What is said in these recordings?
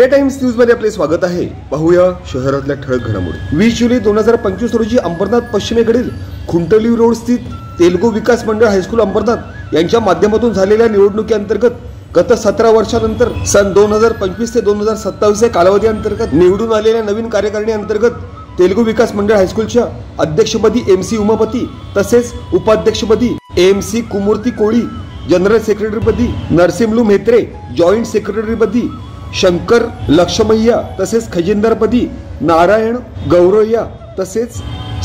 Times news मध्ये आपले स्वागत आहे। पाहूया शहरातल्या ठळक घडामोडी। 20 जुलै 2025 रोजी अंबरनाथ पश्चिमेकडील खुंटली रोड स्थित तेलुगू विकास मंडळ हायस्कूल अंबरनाथ यांच्या माध्यमातून झालेल्या निवडणुकीअंतर्गत गत 17 वर्षानंतर सन 2025 ते 2027 या कालावधी अंतर्गत निवडून आलेल्या नवीन कार्यकारिणी अंतर्गत तेलुगू विकास मंडळ हायस्कूलच्या अध्यक्षपदी MC उमापती तसेच उपाध्यक्षपदी MC कुमूर्ती कोळी, जनरल सेक्रेटरीपदी नरसिम्लू मेत्रे, जॉइंट सेक्रेटरीपदी शंकर लक्ष्मय्या तसेच खजिनदारपदी नारायण गौरय्या तसेच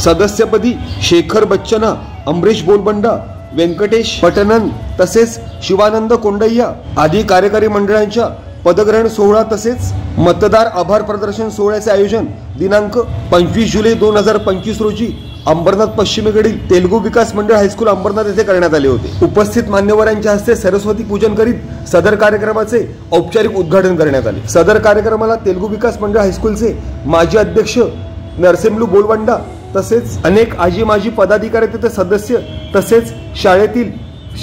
सदस्यपदी शेखर बच्चना, अमरीश बोलबंडा, व्यंकटेश पटनन तसेच शिवानंद कोंडय्या आदी कार्यकारी मंडळांच्या पदग्रहण सोहळा तसेच मतदार आभार प्रदर्शन सोहळ्याचे आयोजन दिनांक 25 जुलै 2025 रोजी अंबरनाथ पश्चिमेकडील तेलुगू विकास मंडळ हायस्कूल अंबरनाथ येथे करण्यात आले होते। उपस्थित मान्यवरांच्या हस्ते सरस्वती पूजन करीत सदर कार्यक्रमाचे औपचारिक उद्घाटन करण्यात आले। सदर कार्यक्रमाला तेलुगू विकास मंडळ हायस्कूलचे माजी अध्यक्ष नरसिम्लू बोलबंडा तसेच अनेक आजी माजी पदाधिकारी तथा सदस्य तसेच शाळेतील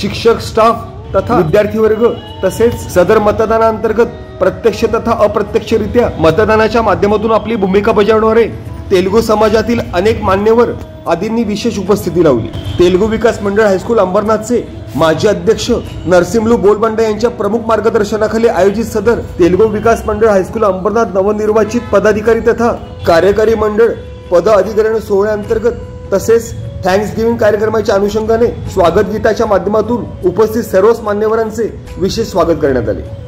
शिक्षक, स्टाफ तथा विद्यार्थी वर्ग तसेच सदर मतदानांतर्गत प्रत्यक्ष तथा अप्रत्यक्षरित्या मतदानाच्या माध्यमातून आपली भूमिका बजावणारे तेलुगू समाजातील अनेक मान्यवर आदींनी विशेष उपस्थिती लावली। तेलुगू विकास मंडळ हायस्कूल अंबरनाथचे माजी अध्यक्ष नरसिम्लू बोलबंडा यांच्या प्रमुख मार्गदर्शनाखाली आयोजित सदर तेलुगू विकास मंडळ हायस्कूल अंबरनाथ नवनिर्वाचित पदाधिकारी तथा कार्यकारी मंडळ पद अधिग्रहण सोहळ्याअंतर्गत तसेच थँक्स गिव्हिंग कार्यक्रमाच्या अनुषंगाने स्वागत गीताच्या माध्यमातून उपस्थित सर्वच मान्यवरांचे विशेष स्वागत करण्यात आले।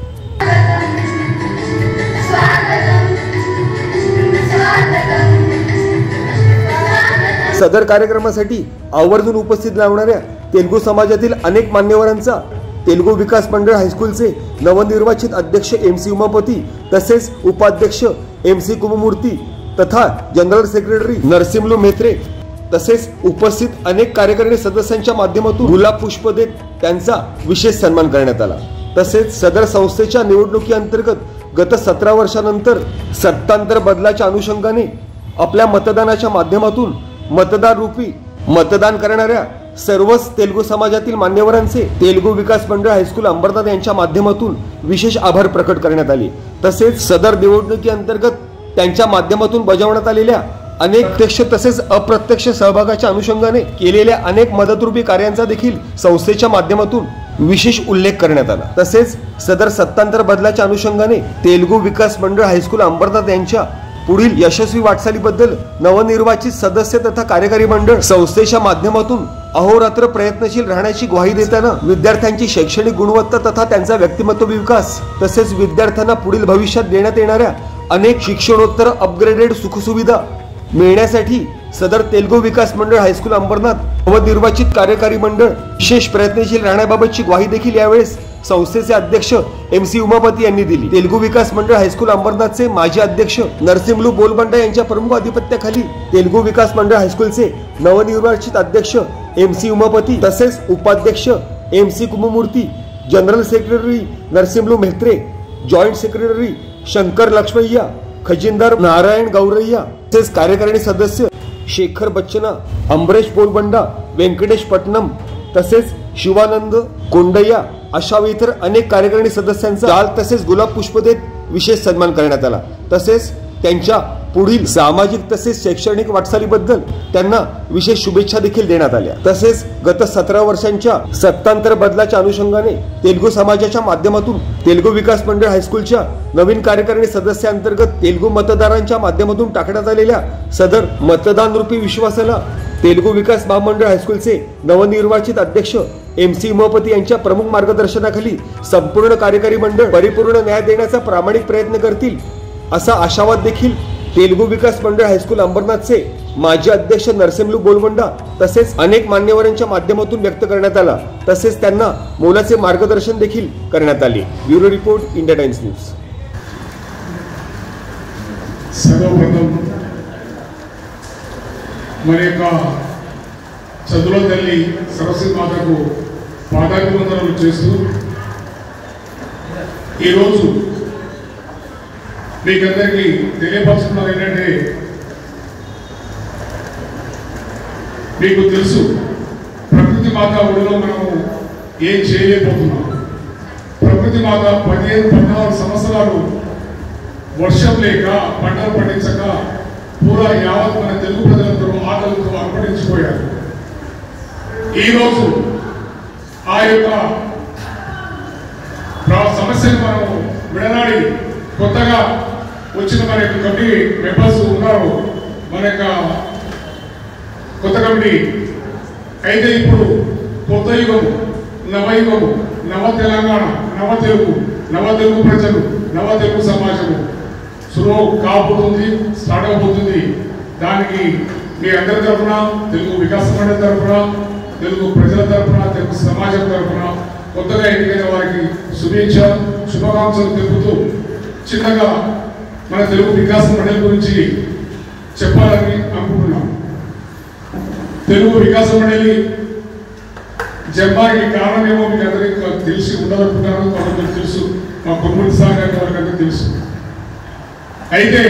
सदर कार्यक्रमासाठी आवर्जून उपस्थित राहणाऱ्या तेलुगू समाजातील अनेक मान्यवरांचा तेलुगू विकास मंडळ हायस्कूलचे नवनिर्वाचित अध्यक्ष MC उमापती तसेच उपाध्यक्ष MC कुमूर्ती तथा जनरल सेक्रेटरी नरसिम्लू मेत्रे तसेच उपस्थित अनेक कार्यकारिणी सदस्यांच्या माध्यमातून गुलाब पुष्प देत त्यांचा विशेष सन्मान करण्यात आला। तसेच सदर संस्थेच्या निवडणुकीअंतर्गत गत 17 वर्षानंतर सत्तांतर बदलाच्या अनुषंगाने आपल्या मतदानाच्या माध्यमातून मतदार रूपी मतदान करणाऱ्या सर्वच तेलुगू समाजातील मान्यवरांचे तेलुगू विकास मंडळ हायस्कूल अंबरनाथ यांच्या माध्यमातून विशेष आभार प्रकट करण्यात आले। तसेच सदर निवडणुकीअंतर्गत त्यांच्या माध्यमातून बजावण्यात आलेल्या अनेक प्रत्यक्ष तसेच अप्रत्यक्ष सहभागाच्या अनुषंगाने केलेल्या अनेक मदतरूपी कार्यांचा देखील संस्थेच्या माध्यमातून विशेष उल्लेख करण्यात आला। तसेच सदर सत्तांतर बदलाच्या अनुषंगाने तेलुगू विकास मंडळ हायस्कूल अंबरनाथ यांच्या पुढील यशस्वी वाटचालीबद्दल नवनिर्वाचित सदस्य तथा कार्यकारी मंडळ संस्थेच्या माध्यमातून अहोरात्र प्रयत्नशील राहण्याची ग्वाही देताना विद्यार्थ्यांची शैक्षणिक गुणवत्ता तथा त्यांचा व्यक्तिमत्व विकास तसेच विद्यार्थ्यांना पुढील भविष्यात देण्यात येणाऱ्या अनेक शिक्षणोत्तर अपग्रेडेड सुखसुविधा मिळण्यासाठी सदर तेलुगू विकास मंडळ हायस्कूल अंबरनाथ नवनिर्वाचित कार्यकारी मंडळ विशेष प्रयत्नशील राहण्याबाबतची ग्वाही देखील यावेळेस संस्थेचे अध्यक्ष MC उमापती यांनी दिली। तेलुगू विकास मंडळ हायस्कूल अंबरनाथचे माजी अध्यक्ष नरसिम्लू बोलबंडा यांच्या प्रमुख अधिपत्याखाली तेलुगू विकास मंडळ हायस्कूलचे नवनिर्वाचित अध्यक्ष MC उमापती तसेच उपाध्यक्ष MC कुमूर्ती, जनरल सेक्रेटरी नरसिम्लू मेत्रे, जॉइंट सेक्रेटरी शंकर लक्ष्मय्या, खजिनदार नारायण गौरय्या तसेच कार्यकारिणी सदस्य शेखर बच्चना, अमरीश बोलबंडा, व्यंकटेश पटनम तसेच शिवानंद कोंडय्या अशा इतर अनेक कार्यकारिणी सदस्यांचा शाल तसेच गुलाब पुष्प देत विशेष सन्मान करण्यात आला। तसेच त्यांच्या पुढील सामाजिक तसेच शैक्षणिक वाटचालीबद्दल त्यांना विशेष शुभेच्छा देखील देण्यात आल्या। तसेच गत 17 वर्षांच्या सत्तांतर बदलाच्या अनुषंगाने तेलुगू समाजाच्या माध्यमातून तेलुगू विकास मंडळ हायस्कूलच्या नवीन कार्यकारिणी सदस्यांतर्गत तेलुगू मतदारांच्या माध्यमातून टाकण्यात आलेल्या सदर मतदान रूपी विश्वासाला तेलुगू विकास महामंडळ हायस्कूलचे नवनिर्वाचित अध्यक्ष MC उमापती यांच्या प्रमुख मार्गदर्शनाखाली संपूर्ण कार्यकारी मंडळ परिपूर्ण न्याय देण्याचा प्रामाणिक प्रयत्न करतील असा आशावाद देखील तेलुगू विकास मंडळ हायस्कूल अंबरनाथचे माजी अध्यक्ष नरसिम्लू बोलबंडा तसेच अनेक मान्यवरांच्या माध्यमातून व्यक्त करण्यात आला। तसेच त्यांना मोलाचे मार्गदर्शन देखील करण्यात आले। Bureau report, India times news. सर्वप्रथम మరి చదువుల తల్లి సరస్వతి మాతకు పాదాభివందనలు చేస్తూ ఈరోజు మీకందరికీ తెలియపరుస్తున్నారు ఏంటంటే మీకు తెలుసు ప్రకృతి మాత ఒడిలో మనము ఏం చేయలేకపోతున్నాం। ప్రకృతి మాత 15-14 సంవత్సరాలు వర్షం లేక పంటలు పండించక పూరా యావత్ మన తెలుగు ప్రజలందరూ ఆకలితో అర్పణించిపోయారు. ఈరోజు ఆ యొక్క సమస్యను మనం విడనాడి కొత్తగా వచ్చిన మన యొక్క కమిటీ మెంబర్స్ ఉన్నారు, మన యొక్క కొత్త కమిటీ. అయితే ఇప్పుడు కొత్త యుగము, నవయుగము, నవ తెలంగాణ, నవ తెలుగు ప్రజలు, నవ తెలుగు సమాజము సురో కాబోతుంది, స్టార్ట్ అవబోతుంది. దానికి మీ అందరి తరఫున, తెలుగు వికాస మండలి తరఫున, తెలుగు ప్రజల తరఫున, తెలుగు సమాజం తరఫున కొత్తగా ఎన్నికైన వారికి శుభాకాంక్షలు తెలుపుతూ చిన్నగా మన తెలుగు వికాస మండలి గురించి చెప్పాలని అనుకుంటున్నాం. తెలుగు వికాస మండలి జన్మానికి కారణమేమో మీకు అందరికీ తెలిసి ఉండాలనుకుంటున్నాను, వాళ్ళకి తెలుసు, మా కొమ్మూరి సార్ గారి వాళ్ళకి అందరికీ తెలుసు. అయితే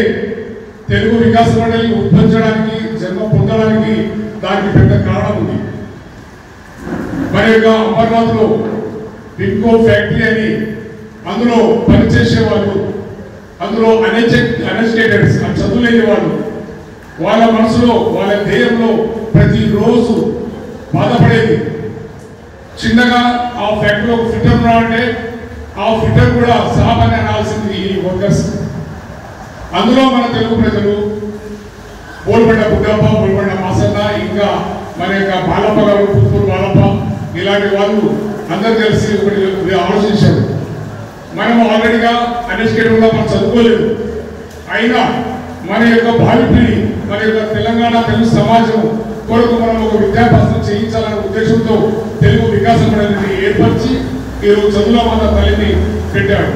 తెలుగు వికాస మండలి ఉద్భవించడానికి, జన్మ పొందడానికి దానికి పెద్ద కారణం ఉంది. మరి యొక్క అమర్నాథ్లో బింకో ఫ్యాక్టరీ అని అందులో పనిచేసే వాళ్ళు, అందులో అన్ఎడ్యుకేటెడ్స్, చదువులేని వాళ్ళు, వాళ్ళ మనసులో వాళ్ళ ధ్యేయంలో ప్రతిరోజు బాధపడేది. చిన్నగా ఆ ఫ్యాక్టరీలో ఫిట్టర్ ఉన్నాడంటే ఆ ఫిట్టర్ కూడా సామాన్య అనాల్సింది ఈ వర్కర్స్. అందులో మన తెలుగు ప్రజలు బోల్బండ బుడ్డప్ప, బోల్బండ మాసన్న, ఇంకా మన యొక్క బాలప్ప గారు, పుత్తూరు బాలప్ప, ఇలాంటి వాళ్ళు అందరూ కలిసి ఒకటి ఆలోచించారు. మనం ఆల్రెడీగా అన్ఎడ్యుకేటెడ్గా మనం చదువుకోలేదు, అయినా మన యొక్క భావిపీడి, మన యొక్క తెలంగాణ తెలుగు సమాజం కొరకు మనం ఒక విద్యాభ్యాసం చేయించాలనే ఉద్దేశంతో తెలుగు వికాస మండలిని ఏర్పరిచి ఈరోజు చదువుల మాత తల్లిని పెట్టాడు.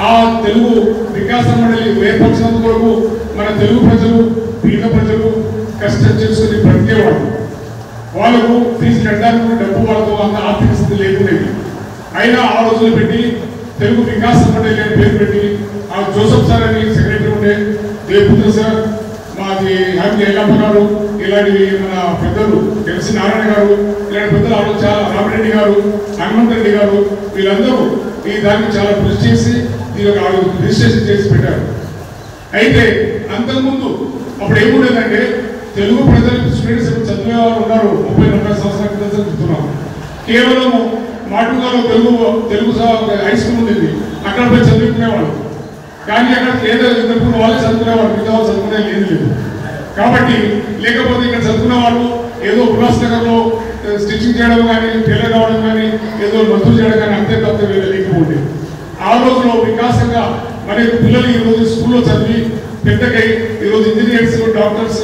ఆ తెలుగు వికాస మండలి ఏర్పరిచినందుకు కొరకు మన తెలుగు ప్రజలు, పేద ప్రజలు కష్టం చేసుకుని బ్రతికేవాడు. వాళ్ళకు ఫీజు కట్టడానికి డబ్బు వాళ్ళతో అంత ఆర్థిక స్థితి లేకునేది. అయినా ఆ రోజులు పెట్టి తెలుగు వికాస మండలి అని పేరు పెట్టి ఆ జోసఫ్ సార్ అని సెక్రటరీ ఉండే, దేవపుత్ర సార్, మాది హ్యాపీ ఎల్లప్ప గారు, ఇలాంటి మన పెద్దలు ఎల్సి నారాయణ గారు, ఇలాంటి పెద్దలు ఆలోచన చాలా, రామిరెడ్డి గారు, హనుమంత్ రెడ్డి గారు, వీళ్ళందరూ ఈ దానికి చాలా కృషి చేసి దీని రిజిస్ట్రేషన్ చేసి పెట్టారు. అయితే అంతకుముందు అప్పుడు ఏముండేదంటే తెలుగు ప్రజలు స్టూడెంట్స్ చదివే వాళ్ళు ఉన్నారు, 30-40 సంవత్సరాల క్రితం చెప్తున్నాం. కేవలం మాటూరులో తెలుగు హై స్కూల్ ఉండేది, అక్కడ పోయి చదువుకునేవాళ్ళు. కానీ అక్కడ ఏదో ఇద్దరు వాళ్ళే చదువుకునేవాళ్ళు, మిగతా వాళ్ళు చదువుకునే లేదు. కాబట్టి లేకపోతే ఇక్కడ చదువుకున్న వాళ్ళు ఏదో ఉల్లాసనగర్లో స్టిచ్చింగ్ చేయడం కానీ, టైలర్ కావడం కానీ, ఏదో మందులు చేయడం కానీ అంతే తప్ప వేరే లేకపోతే ఆ రోజులో వికాసంగా మన పిల్లలు ఈరోజు స్కూల్లో చదివి పెద్దకై ఈరోజు ఇంజనీర్స్, డాక్టర్స్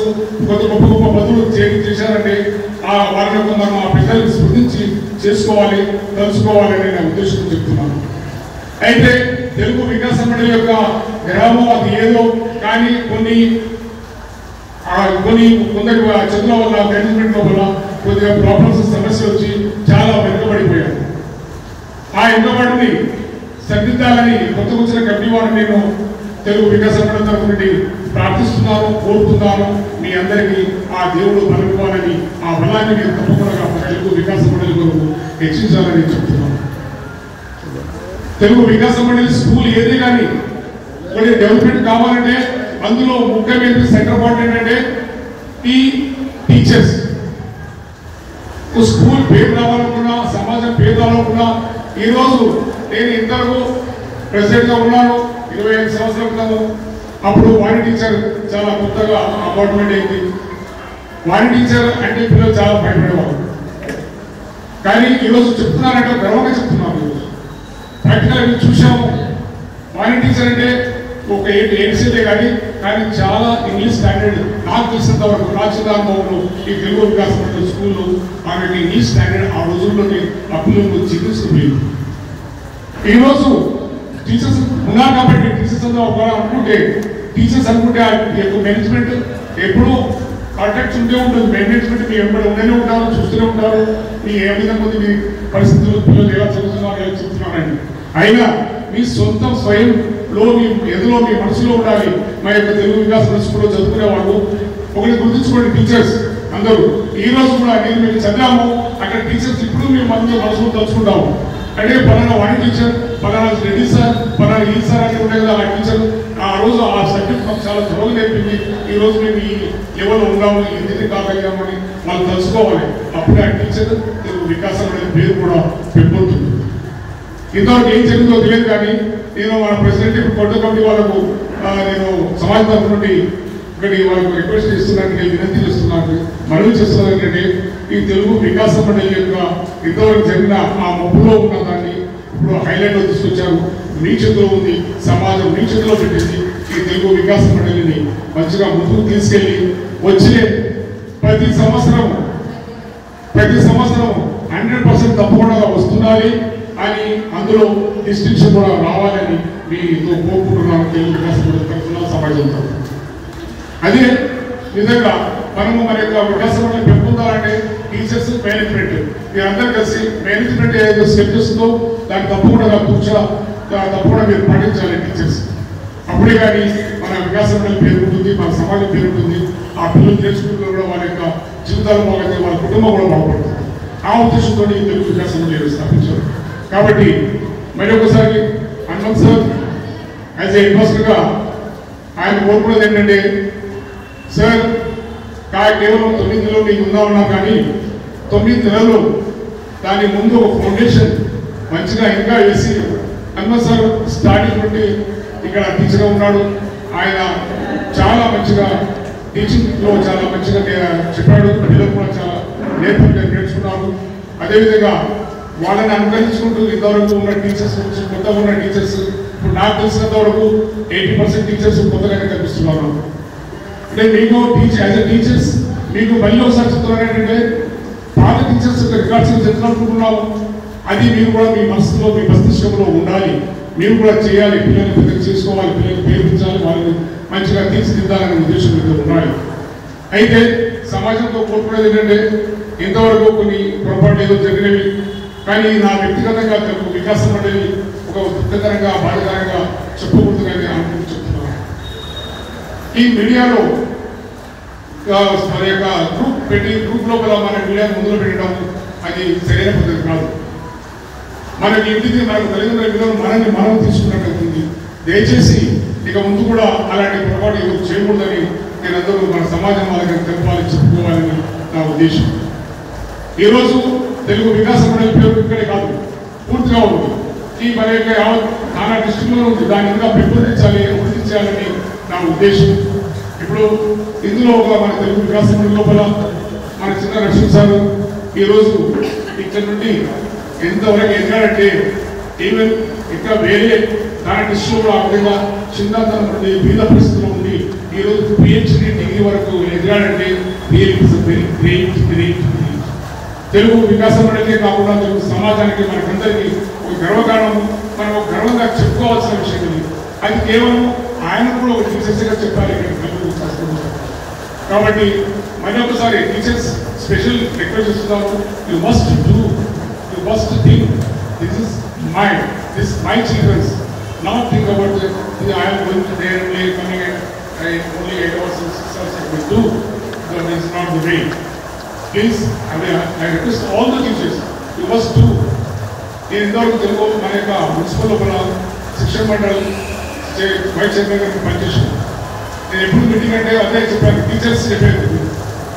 గొప్ప గొప్ప పదవులు చేశారంటే వారి యొక్క మనం ఆ పిల్లల్ని స్మృతించి చేసుకోవాలి, తలుచుకోవాలి అనే నా ఉద్దేశంతో చెప్తున్నాను. అయితే తెలుగు వికాస మండలి యొక్క గ్రామం అది ఏదో కానీ కొన్ని కొందరు చదువుల వల్ల, మేనేజ్మెంట్ వల్ల కొద్దిగా ప్రాబ్లమ్స్, సమస్యలు వచ్చి చాలా వెనుకబడిపోయారు. ఆ వెనుకబడిని సరిదిద్దాలని కొత్త వచ్చిన కమిటీ వారిని నేను తెలుగు వికాస మండలి తరఫు నుండి ప్రార్థిస్తున్నాను, కోరుతున్నాను. మీ అందరికీ ఆ దేవుడు బలం ఇవ్వాలని, ఆ బలాన్ని మీరు తప్పకుండా తెలుగు వికాస మండలి కొరకు హెచ్చించాలని చెప్తున్నాను. తెలుగు వికాస మండలి స్కూల్ ఏదే కానీ కొన్ని డెవలప్మెంట్ కావాలంటే అందులో ముఖ్యమైన సెంటర్ పాయింట్ ఏంటంటే ఈ టీచర్స్. స్కూల్ పేరు రావాలనుకున్నా, సమాజం పేరు రావాలనుకున్నా, ఈరోజు నేను ఇంతవరకు ప్రెసిడెంట్గా ఉన్నాను 25 సంవత్సరాల క్రితం. అప్పుడు వాణి టీచర్ చాలా కొత్తగా అపార్ట్మెంట్ అయింది. వాణి టీచర్ అంటే పిల్లలు చాలా భయపడేవాళ్ళు. కానీ ఈరోజు చెప్తున్నారంటే గర్వంగా చెప్తున్నాను. ఈరోజు ప్రాక్టికల్ చూసాము. వాణి టీచర్ అంటే ఒక ఏడ్సేదే కానీ చాలా ఇంగ్లీష్ స్టాండర్డ్, నాకు తెలిసినంత వరకు నా చిన్న అనుభవంలో ఈ తెలుగు వికాస మండలి స్కూల్లో ఆమెకి ఇంగ్లీష్ స్టాండర్డ్ ఆ రోజుల్లోనే ఆ పిల్లలు చికిత్సపోయింది. ఈరోజు టీచర్స్ ఉన్నారు కాబట్టి టీచర్స్ అంతా ఒక అనుకుంటే మేనేజ్మెంట్ ఎప్పుడూ కాంటాక్ట్స్ ఉంటే ఉంటుంది. మేనేజ్మెంట్ మీ వెంబడి ఉండనే ఉంటారు, చూస్తూనే ఉంటారు. మీ ఏ విధంగా ఉంది మీ పరిస్థితులు, పిల్లలు ఎలా చదువుతున్నారు, ఎలా చెప్తున్నారండి. అయినా మీ సొంత స్వయంలో మీ ఎదులో మీ మనసులో ఉండాలి. మా యొక్క తెలుగు వికాస స్కూల్లో చదువుకునే వాళ్ళు ఒకటి గుర్తుంచుకోండి. టీచర్స్ అందరూ ఈ రోజు కూడా నేను మీకు చదివాము. అక్కడ టీచర్స్ ఇప్పుడు మేము మనసులో తలుచుకుంటాము. అంటే పలానా వాణి టీచర్, పలానా రెడ్డి సార్, పలానా ఈ సార్ అని ఉండే కదా ఆ టీచర్, ఆ ఆ రోజు ఆ సబ్జెక్ట్ మాకు చాలా త్వరగా నేర్పింది. ఈ రోజు మేము ఈ లెవెల్లో ఉన్నాము, ఇది కాగలిగాము అని వాళ్ళు తెలుసుకోవాలి. అప్పుడే ఆ టీచర్ తెలుగు వికాసం అనే పేరు కూడా పెంపొందుతుంది. ఇంతవరకు ఏం జరిగిందో తెలియదు, కానీ నేను మన ప్రెసిడెంట్ ఇప్పుడు కొత్త కమిటీ వాళ్ళకు నేను సమాజం తరఫు నుండి ఒకటి వాళ్ళకు రిక్వెస్ట్ చేస్తున్నాను, వినంతి చేస్తున్నాను, మనవి చేస్తున్నాను. ఏంటంటే ఈ తెలుగు వికాస మండలి యొక్క ఇంతవరకు జరిగిన ఆ మబ్బులో ఉన్న దాన్ని ఇప్పుడు హైలైట్లో తీసుకొచ్చారు. మీ చేతిలో ఉంది, సమాజం మీ చేతిలో పెట్టింది. ఈ తెలుగు వికాస మండలిని మంచిగా ముందుకు తీసుకెళ్ళి వచ్చే ప్రతి సంవత్సరం 100% తప్పకుండా వస్తుండాలి అని, అందులో డిస్టింక్షన్ కూడా రావాలని మీతో కోరుకుంటున్నాను. తెలుగు వికాస మండలి తరఫున సమాజంతో అదే విధంగా మనము మన యొక్క వికాస మండలి పెంపొందాలంటే టీచర్స్, మేనేజ్మెంట్ మీరందరూ కలిసి మేనేజ్మెంట్ ఏదైతే స్టెప్ చేస్తుందో దాన్ని తప్పకుండా మీరు పాటించాలి టీచర్స్. అప్పుడే కానీ మన వికాస మండలి పేరుంటుంది, మన సమాజం పేరుంటుంది. ఆ పిల్లలు నేర్చుకుంటూ కూడా వాళ్ళ యొక్క జీవితాలు బాగుంటుంది, వాళ్ళ కుటుంబం కూడా బాగుపడుతుంది. ఆ ఉద్దేశంతో ఈ తెలుగు వికాస మండలి స్థాపించారు. కాబట్టి మరి ఒకసారి హనుమంత్ సార్ యాజ్ ఏ ఇన్వెస్టర్గా ఆయన కోరుకున్నది ఏంటంటే, సార్ కేవలం 9 నెలలు మీకు ఉందా కానీ 9 నెలలు దాని ముందు ఒక ఫౌండేషన్ మంచిగా ఇంకా వేసి, హనుమంత్ సార్ స్టార్టింగ్ నుండి ఇక్కడ టీచర్గా ఉన్నాడు. ఆయన చాలా మంచిగా టీచింగ్లో చాలా మంచిగా చెప్పాడు. పిల్లలు కూడా చాలా నేర్చుకున్నారు. అదేవిధంగా వాళ్ళని అనుకరించుకుంటూ ఇంతవరకు ఉన్న టీచర్స్, కొత్తగా ఉన్న టీచర్స్, ఇప్పుడు నాకు తెలిసినంత వరకు 80% టీచర్స్ కొత్తగానే కనిపిస్తున్నారు. అంటే మీకు యాజ్ ఎ టీచర్స్ మీకు మళ్ళీ ఒకసారి చెప్తున్నారు ఏంటంటే, పాత టీచర్స్ యొక్క రికార్డ్స్ చెప్తున్నట్టున్నాము. అది మీరు కూడా మీ మనసులో, మీ మస్తిష్కంలో ఉండాలి. మీరు కూడా చేయాలి, పిల్లల్ని పెద్దగా చేసుకోవాలి, పిల్లల్ని ప్రేమించాలి, వాళ్ళని మంచిగా తీర్చిదిద్దాలనే ఉద్దేశం మీద ఉన్నాయి. అయితే సమాజంతో కోరుకునేది ఏంటంటే, ఇంతవరకు కొన్ని పొరపాట్లు ఏదో జరిగినవి, కానీ నా వ్యక్తిగతంగా తెలుగు వికాస మండలి ఒక దుఃఖకరంగా, బాధాకరంగా చెప్పకూడదని అనుకుంటూ చెప్తున్నాను. ఈ మీడియాలో మన యొక్క గ్రూప్ లోపల మన మీడియా ముందులో పెట్టడం అది సరైన పద్ధతి కాదు. మనకి ఇంటికి మనకు తల్లిదండ్రుల విలువను మనం తీసుకున్నట్టు. దయచేసి ఇక ముందు కూడా అలాంటి పొరపాటు ఎవరు చేయకూడదని నేనందరూ మన సమాజం వాళ్ళకి తెలపాలి, చెప్పుకోవాలని నా ఉద్దేశం. ఈరోజు తెలుగు వికాస మండలి పేరు ఇక్కడే కాదు, పూర్తిగా ఉంటుంది. ఈ మన యొక్క నానా డిస్ట్రిక్ట్లో ఉంది. దాన్ని ఇంకా పెంపొందించాలి, అభివృద్ధి చేయాలని నా ఉద్దేశం. ఇప్పుడు ఇందులో ఒక మన తెలుగు వికాస మండలి లోపల మన చిన్న రక్షణ్ సార్ ఈరోజు ఇక్కడ నుండి ఎంతవరకు ఎదగాలంటే, ఈవెన్ ఇంకా వేరే దాని డిస్ట్రిక్ట్లో ఆ విధంగా చిన్నతనం నుండి బీద పరిస్థితుల్లో ఉండి ఈరోజు PhD డిగ్రీ వరకు ఎదగాలంటే వెరీ గ్రేట్. తెలుగు వికాస మండలికే కాకుండా తెలుగు సమాజానికి, మనకందరికీ ఒక గర్వకారణం, మనం ఒక గర్వంగా చెప్పుకోవాల్సిన విషయం ఇది. అది కేవలం ఆయన కూడా ఒక టీచర్స్గా చెప్పాలి కాబట్టి మళ్ళీ ఒకసారి టీచర్స్ స్పెషల్ రిక్వెస్ట్ చేస్తున్నాను. You must think this is my children's, not think about I'm going to there play coming and only 8 hours and 6 hours I will do, but that is not the way. Please, I request all the teachers, you must do. నేను ఇంతవరకు తెలుగు మన యొక్క municipal లోపల శిక్షణ మండలి vice chairman గారికి పనిచేసాను. నేను ఎప్పుడు మీటింగ్ అంటే అదే చెప్పాను, టీచర్స్ చెప్పేది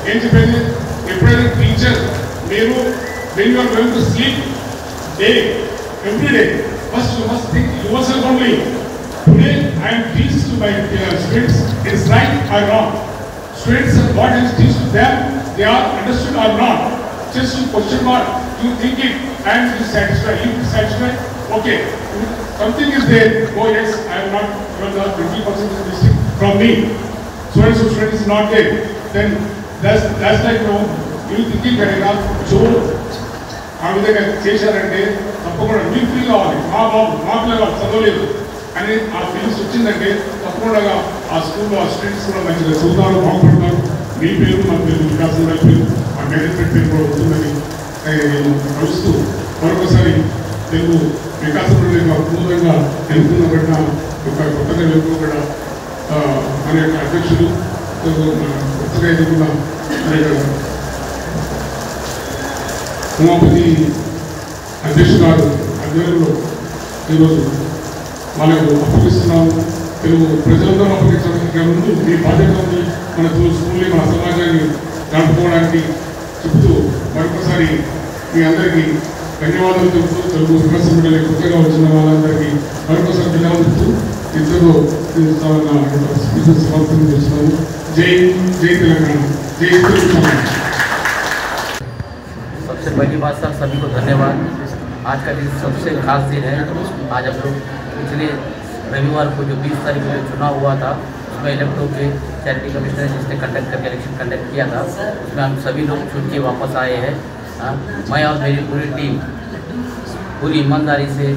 ఏం చెప్పేది, ఎప్పుడైనా టీచర్ మీరు when you are going to sleep every day, first you must think yourself only. Today I am teaching to my students, it is right or wrong. Students, what I teach to them, they are understood or not. Just you question mark, you think it and you satisfy. You satisfy, okay, something is there. Oh yes, I am not given the 20% is missing from me. So and so student is not there. Then that's like no. You thinking karega. So ఆ విధంగా చేశారంటే తప్పకుండా మీకు feel కావాలి, మా బాబు మా పిల్లలు చదవలేదు అని ఆ ఫీలింగ్స్ వచ్చిందంటే తప్పకుండా ఆ స్కూల్లో ఆ స్టూడెంట్స్ కూడా మంచిగా చదువుతారు, బాగుపడతారు. మీ పేరు మన పేరు వికాసం పేరు ఆ మేనేజ్మెంట్ పేరు కూడా ఉంటుందని నేను భావిస్తూ మరొకసారి తెలుగు వికాసం అద్భుతంగా ఎన్నుకున్నబడిన ఒక కొత్తగా ఎన్నుకోబడిన మన యొక్క అధ్యక్షులు, కొత్తగా ఎన్నుకున్న మన యొక్క ఉమాపతి అధ్యక్షుడు గారు ఆధ్వర్యంలో ఈరోజు వాళ్ళకు అప్పగిస్తున్నాము. తెలుగు ప్రజలందరూ అప్పగించడం ముందు మీ బాధ్యత ఉంది మన స్కూల్ని మన సమాజాన్ని నడుపుకోవడానికి చెబుతూ మరొకసారి మీ అందరికీ ధన్యవాదాలు చెబుతూ తెలుగు వికాస మండలి కొత్తగా వచ్చిన వాళ్ళందరికీ మరొకసారి ధన్యవాదాలు చెబుతూ ఇంతలో సమాప్తం చేస్తున్నాము. జై జై తెలంగాణ, జై తెలంగాణ. सबसे पहली बात सर सभी को धन्यवाद. आज का दिन सबसे खास दिन है. आज हम लोग पिछले रविवार को जो 20 तारीख को चुनाव हुआ था उसमें इलेक्ट्रो के चैरिटी कमिश्नर जिसने कंडक्ट करके इलेक्शन कंडक्ट किया था उसमें हम सभी लोग चुन के वापस आए हैं. मैं और मेरी पूरी टीम पूरी ईमानदारी से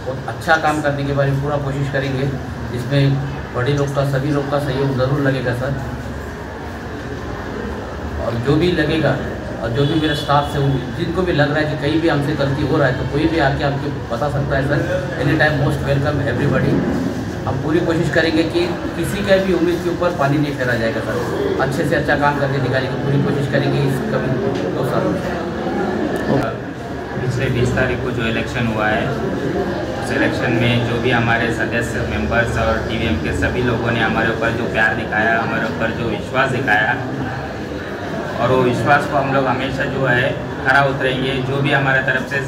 बहुत अच्छा काम करने के बारे में पूरा कोशिश करेंगे जिसमें बड़े लोग का सभी लोग का सहयोग ज़रूर लगेगा सर. और जो भी लगेगा और जो भी मेरे स्टाफ से जिनको भी लग रहा है कि कहीं भी हमसे गलती हो रहा है तो कोई भी आके हमको बता सकता है sir. Any time most welcome everybody. हम पूरी कोशिश करेंगे कि किसी का भी उम्मीद के ऊपर पानी नहीं फेरा जाएगा सर. अच्छे से अच्छा काम करके दिखाने की पूरी कोशिश करेंगे इस कभी 2 साल. पिछले 20 तारीख को जो इलेक्शन हुआ है उस इलेक्शन में जो भी हमारे सदस्य मेंबर्स और टीवीएम के सभी लोगों ने हमारे ऊपर जो प्यार दिखाया, हमारे ऊपर जो विश्वास दिखाया और वो विश्वास को हम लोग हमेशा जो है खरा उतरेंगे. जो भी हमारे तरफ से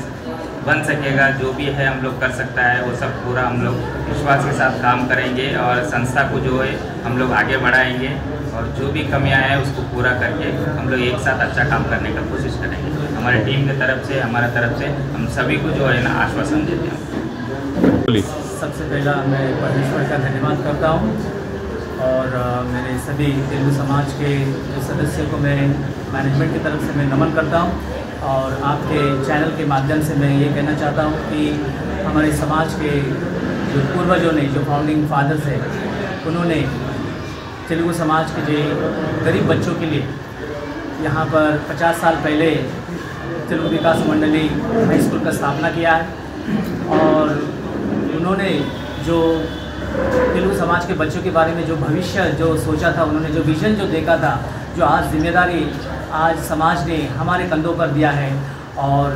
बन सकेगा, जो भी है हम लोग कर सकता है वो सब पूरा हम लोग विश्वास के साथ काम करेंगे और संस्था को जो है हम लोग आगे बढ़ाएंगे और जो भी कमियां हैं उसको पूरा करके हम लोग एक साथ अच्छा काम करने का कोशिश करेंगे. हमारे टीम की तरफ से, हमारा तरफ से हम सभी को जो है ना आश्वासन देते हैं. सबसे पहला मैं परमेश्वर का धन्यवाद करता हूँ और मेरे सभी तेलुगु समाज के जो सदस्यों को मैं मैनेजमेंट की तरफ से मैं नमन करता हूँ और आपके चैनल के माध्यम से मैं ये कहना चाहता हूँ कि हमारे समाज के जो पूर्वजों ने, जो फाउंडिंग फादर्स हैं, उन्होंने तेलुगु समाज के जो गरीब बच्चों के लिए यहाँ पर 50 साल पहले तेलुगु विकास मंडली हाई स्कूल का स्थापना किया है और उन्होंने जो तेलुगु समाज के बच्चों के बारे में जो भविष्य जो सोचा था, उन्होंने जो विज़न जो देखा था, जो आज जिम्मेदारी आज समाज ने हमारे कंधों पर दिया है और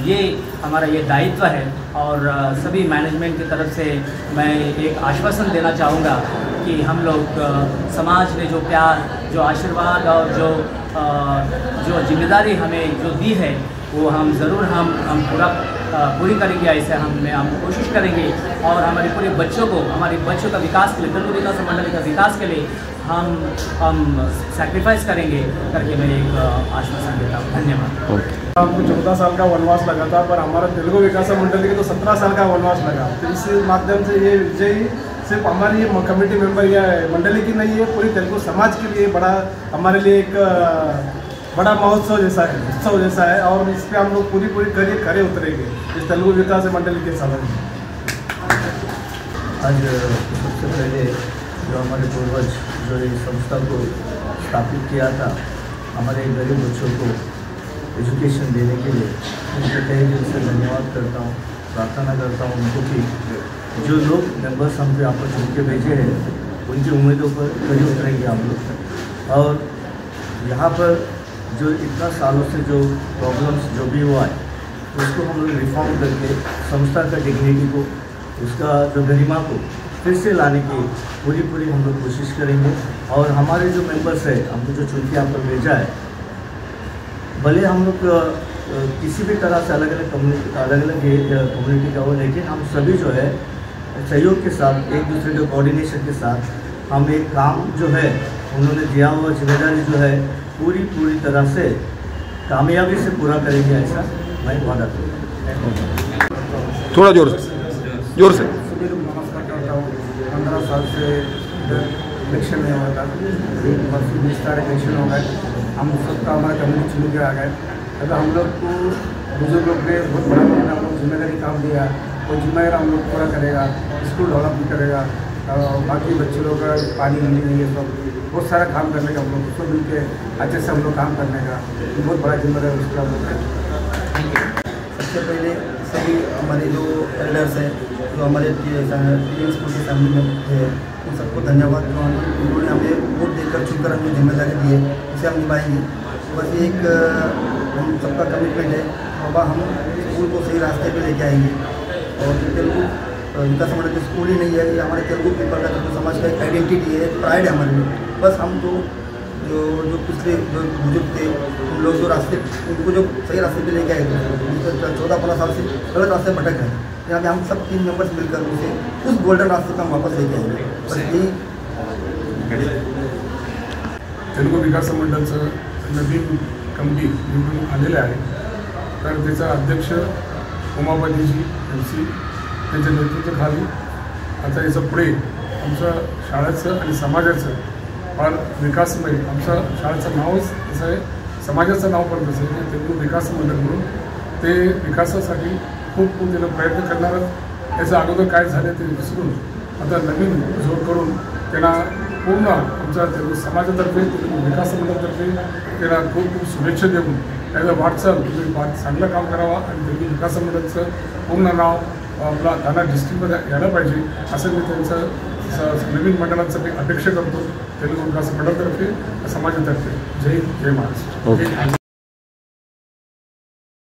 ये हमारा ये दायित्व है. और सभी मैनेजमेंट की तरफ से मैं एक आश्वासन देना चाहूँगा कि हम लोग समाज ने जो प्यार, जो आशीर्वाद और जो जिम्मेदारी हमें जो दी है वो हम ज़रूर हम पूरी करेंगे. ऐसे हम कोशिश करेंगे और हमारे पूरे बच्चों को, हमारे बच्चों का विकास के लिए, तेलुगु विकास मंडली का विकास के लिए हम सैक्रिफाइस करेंगे करके मैं एक आश्वासन देता हूँ. धन्यवाद. हमको 14 साल का वनवास लगा था पर हमारा तेलुगु विकास मंडली के तो 17 साल का वनवास लगा. तो इस माध्यम से ये विजय सिर्फ हमारी कमेटी मेंबर या मंडली की नहीं है, पूरी तेलुगु समाज के लिए बड़ा हमारे लिए एक बड़ा महोत्सव जैसा है, उत्सव जैसा है और इस पर हम लोग पूरी खरे उतरेंगे इस तेलुगु विकास मंडली के साथ. आज सबसे पहले जो हमारे पूर्वज जो इस संस्था को स्थापित किया था, हमारे गरीब बच्चों को एजुकेशन देने के लिए उनके तहे दिल से धन्यवाद करता हूँ. प्रार्थना करता हूँ उनको कि जो लोग मेंबर्स हम पे आपको चुन के भेजे हैं उनकी उम्मीदों पर खरी उतरेंगे हम लोग. और यहाँ पर जो इतना सालों से जो प्रॉब्लम्स जो भी हुआ है उसको हम लोग रिफॉर्म करके संस्था का डिग्निटी को, उसका जो गरिमा को फिर से लाने की पूरी हम लोग कोशिश करेंगे. और हमारे जो मेंबर्स है, हमको जो चुन के यहाँ पर भेजा है, भले हम लोग किसी भी तरह से अलग अलग कम्युनिटी का हो, लेकिन हम सभी जो है सहयोग के साथ, एक दूसरे के कोऑर्डिनेशन के साथ हम एक काम जो है उन्होंने दिया हुआ जिम्मेदारी जो है पूरी तरह से कामयाबी से पूरा करेंगे, ऐसा मैं वादा करूँगा. थोड़ा जोर से. सभी लोग नमस्कार करता हूँ. 15 साल से इलेक्शन नहीं हुआ था, 20 तारीख इलेक्शन हो गए. हम सबका हमारा कम्युनिटी चुन के आ गए. अगर हम लोग को बुजुर्ग लोग ने बहुत बड़ा हम लोग जिम्मेदारी काम दिया, वो जिम्मेदारी हम लोग पूरा करेगा. स्कूल डेवलपमेंट करेगा और बाकी बच्चे लोग का पानी नहीं है, सब बहुत सारा काम करने का हम लोग उसको मिल के अच्छे से हम लोग काम करने का बहुत बड़ा जिम्मेदारी उसका हम लोग. सबसे पहले सभी हमारे जो एल्डर्स हैं, जो हमारे स्कूल के फैमिली में थे, उन सबको धन्यवाद. उन्होंने हमें वोट देकर चुनकर हमें जिम्मेदारी दी है, इसे हम निभाएंगे. बस एक हम सबका कमिटमेंट है, बाबा हम स्कूल को सही रास्ते पे लेके आएंगे और तेलुगु विकास मंडल की स्कूल ही नहीं है, ये हमारे तेलुगु पीपल का तेलुगु समाज का एक आइडेंटिटी है, प्राइड है हमारे में। बस हम तो जो पिछले जो बुजुर्ग थे उन लोग जो रास्ते उनको जो सही रास्ते पे लेके आए थे, 14-15 साल से गलत रास्ते भटक गए, यहाँ पे हम सब 3 मेंबर्स मिलकर उसे उस गोल्डन रास्ते पर हम वापस लेके आएंगे। बस यही तेलुगु विकास मंडळाचं नवीन कमिटी निवडून आलेले आहे, तर त्याचा अध्यक्ष उमापतीजी MC त्यांच्या नेतृत्वाखाली आता याचं पुढे आमचं शाळेचं आणि समाजाचं फार विकासमय, आमचं शाळेचं नावच असं आहे, समाजाचं नाव पण तसं आहे, तेलुगु विकास मंडळ म्हणून ते विकासासाठी खूप त्याला प्रयत्न करणार। याचं अगोदर काय झालं ते विसरून आता नवीन जोड करून त्यांना पूर्ण आमच्या तेलुगु समाजातर्फे तेलुगु विकास मंडळातर्फे त्यांना खूप खूप शुभेच्छा देऊन त्याचं वाटचाल तुम्ही चांगलं काम करावा आणि तेलुगु विकास मंडळाचं पूर्ण नाव आपला ठाणा डिस्ट्रिक्टमध्ये यायला पाहिजे असं मी त्यांचं नवीन मंडळाचं मी अपेक्षा करतो तेलुगु विकास मंडळातर्फे समाजातर्फे। जय हिंद, जय महाराष्ट्र।